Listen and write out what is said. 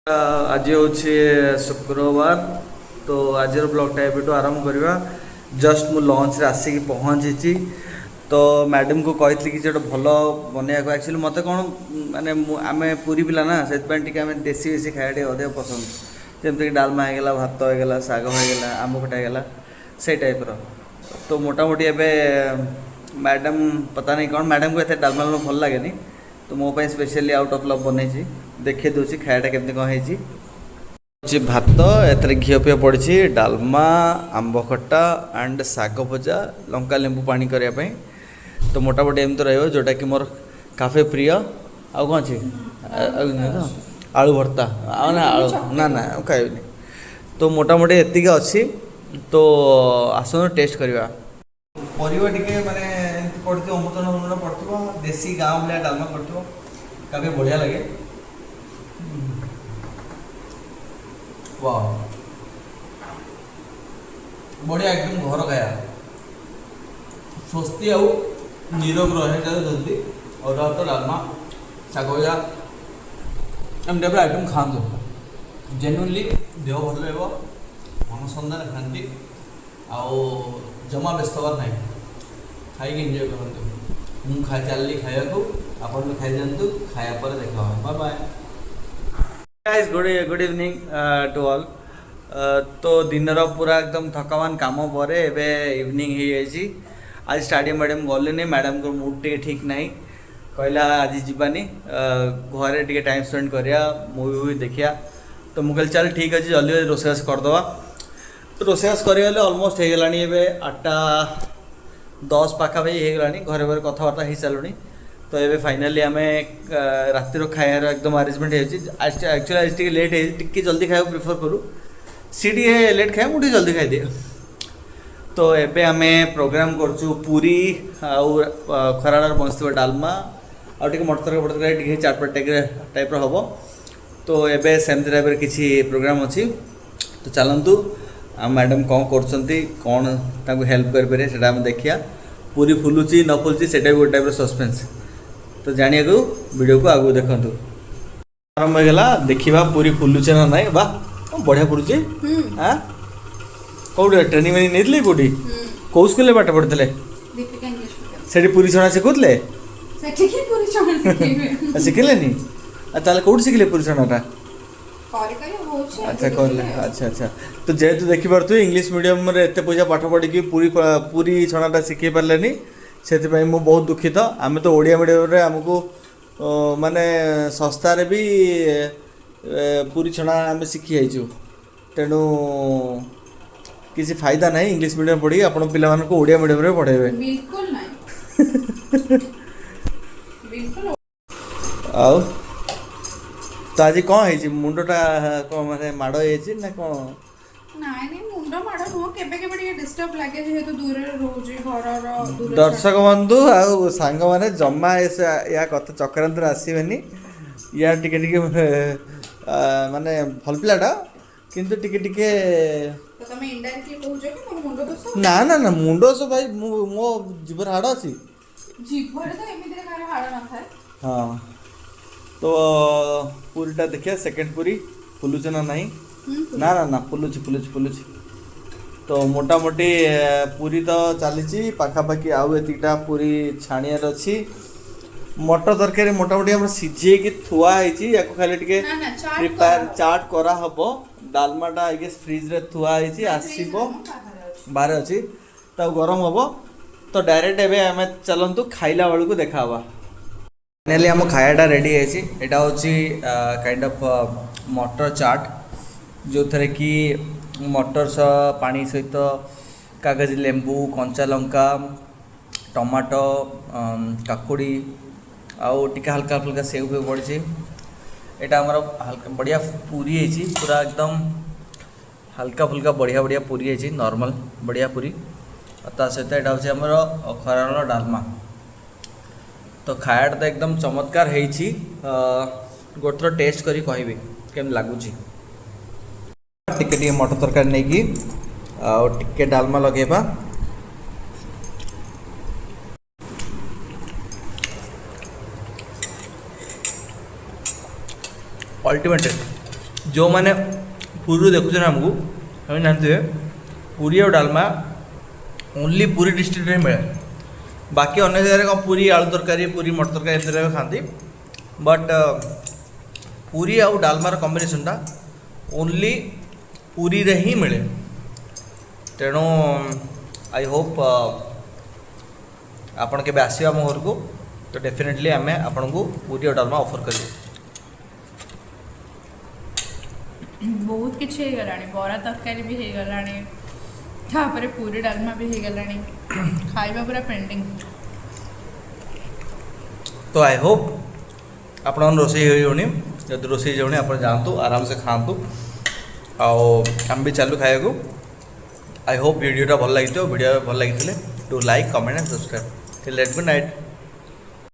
आज हूँ शुक्रवार तो आज ब्लॉगटा एवं आरंभ करवा। जस्ट मु लंच रे आसिक पहुँची तो मैडम को कही कि भल बनवाक एक्चुअली मत कौन माने आम पूरी पिला ना से देसी बेसी खाया अधिक पसंद जमीक डालमा होगा भात होगा शाग होगा आंब खटा होगा से टाइप तो मोटामोटी एवं मैडम पता नहीं कौन मैडम को ये डालमा भल लगे तो मो स्पेशली आउट ऑफ लव बनई देखे दूसरी खायाटा केमती कौन है भात एत घी फी पड़ी डालमा आंब खटा एंड शाग भजा लंका लेंबू पानी करने तो मोटामोटी एमती रही जोटा कि मोर काफी प्रिय आउ कौन अच्छे आलू भर्ता ना आलू ना ना खाइबनी तो मोटामोटी एति अच्छी तो आसन टेस्ट करवा परिवा टिके माने पड़ती अमृतन पड़ो देसी गाँव भाया डालमा पड़ो काफी बढ़िया लगे। वाह बढ़िया एकदम घर खाया स्वस्ति आउ निरोग रहे जल्दी और तो डालमा शाग भजा एम टाइप आइटम खातु जेन्युइनली देह भल रहा मन सन्धान खाती आउ जमा व्यस्त हबार ना खाई एंजॉय करते मुझे खाई चलि खाया आपन भी खाई दिंतु खाया पर देखा bye bye guys good evening to all. तो दिनर पूरा एकदम थकावान काम पर एबे इवनिंग हो जाइए। आज स्टाडियम मैडम गलुनि मैडम को मूड टे ठीक ना कहला आज जीवानी घरे टे टाइम स्पेंड करिया मूवी वूवी देखिया तो मुझे चल ठीक अच्छे जल्दी जल्दी रोषेबास करदे तो रोषेबास करगले अलमोस्ट हो गलानी 8:10 पाखापाखि हो गलानी घरे घरे कथबार्ता हो सारूँ तो ये फाइनाली आम रातिर खायार एकदम अरेंजमेंट एक्चुअली आज टे लेट है जल्दी खाया प्रिफर करूँ सी टे लेट खाए मुझे जल्दी खाई दिए तो एबे आम प्रोग्राम करचु पूरी आउ खराड़ बंसी डालमा आउ टे मटर तरकारी चाटपट टाइप हम तो एबे सेमती टाइप किसी प्रोग्राम अच्छी तो चलतु मैडम कौन कौन हेल्प करें से देखिया पूरी फुलुची न फुलुची से गोटे टाइप सस्पेंस तो जानिया को वीडियो को आगू देखु आरंभ होगा देखा पूरी फुलुचे ना ना वाह बढ़िया फुलुची हाँ कौटे ट्रेनिंग वेनिंग नहीं कौटी कौ स्कूल पाठ पढ़ते से पूरी छणा शिखुले शिखिले ताले कौट शिखिले पूरी छणाटा अच्छा कहले अच्छा अच्छा तो जेहेतु देखिपे इंग्लिश मीडियम रे एत पैसा पाठ पढ़ी पूरी पूरी छणाटा शिखी पारे से मु बहुत दुखित आम तो ओडिया मीडियम रे आमको माने सस्तार भी पूरी छणा आम शिखी जाइचु तेणु किसी फायदा नहीं इंग्लिश मीडियम पढ़ी आपण पिला मानक ओडिया मीडियम रे पढ़ेबे बिल्कुल नहीं बिल्कुल आउ तो आज कौन है मुंडटा कौन माने माड़ है ना कौन नहीं मुंड माड़ नुह केबे केबे टिके डिस्टर्ब लागे जेहेतु दूर रोजी घर दूर दर्शक बंधु आउ सांग माने जम्मा या कथा चक्रांत आसीबेनी या टिके टिके माने भल पिलाटा किंतु टिके टिके तो तमे इनडायरेक्टली कहू जे कि मोर मुंड दोष ना ना ना मुंड दोष भाई मो जीवर हाड़ अछि जीवर तो एमिति रे हाड़ न थाए हां तो पूरीटा देखिए सेकंड पूरी फुलुचना नहीं ना ना ना फुलुची तो मोटामोटी पूरी तो चली पाखापाखि आउ एतिकटा पूरी छाणियार अच्छी मटर तरकारी मोटामोटी हम सीझे कि थुआ है खाली टिके प्रिपेयर चाट करा हबो डालमाटा आई गेस फ्रिज रे थुआ है आसीबो बाहर अच्छी तो गरम हबो तो डायरेक्ट एबे आम चलतु खाइला बेलू देखा फाइनाली आम खायाटा रेडी है यहाँ हूँ काइंड ऑफ मटर चाट जो थे कि मटर पानी सहित कागज लेंबू कंचा लंका टमाटो काकुड़ी आउ टिके हल्का हल्का सेव फेव पड़ी यहाँ आमर हल्का बढ़िया पूरी है पूरा एकदम हल्का फुल्का बढ़िया बढ़िया पूरी है नॉर्मल बढ़िया पूरी ता सहित यहाँ हूँ आमर खराड़ डालमा तो खायाटा तो एकदम चमत्कार है गोटे थर टेस्ट करी कहबी केम लगुच टिके मटर तरकारी नहीं कि टिके डालमा लगेबा अल्टीमेट जो मैंने पुरी देखुचे ना आमको हमें जानते पूरी और डालमा ओनली पूरी डिस्ट्रिक्ट में मिले बाकी अन्य जगह कौन पूरी आलू तरकारी पूरी मटर तरकारी एम जगह खाती बट पूरी आउ डालमार कॉम्बिनेशनटा ओनली पूरी रे ही मिले तेणु आई होप आपण के आसो आम घर को तो डेफिनेटली आम आपण को पूरी और डालमा ऑफर कर बहुत किसी हो गलानी बरा तरकारी भी हो गलानी तापर पूरी डालमा भी हो गलानी खाइबा पूरा पेंडिंग तो आई होप आप रोसे होनी जब रोसे होनी आप जातु आराम से खातु आम भी चालू खाया को आई होप वीडियोटा भल लगी वीडियो भल लगी do like comment and subscribe till good night.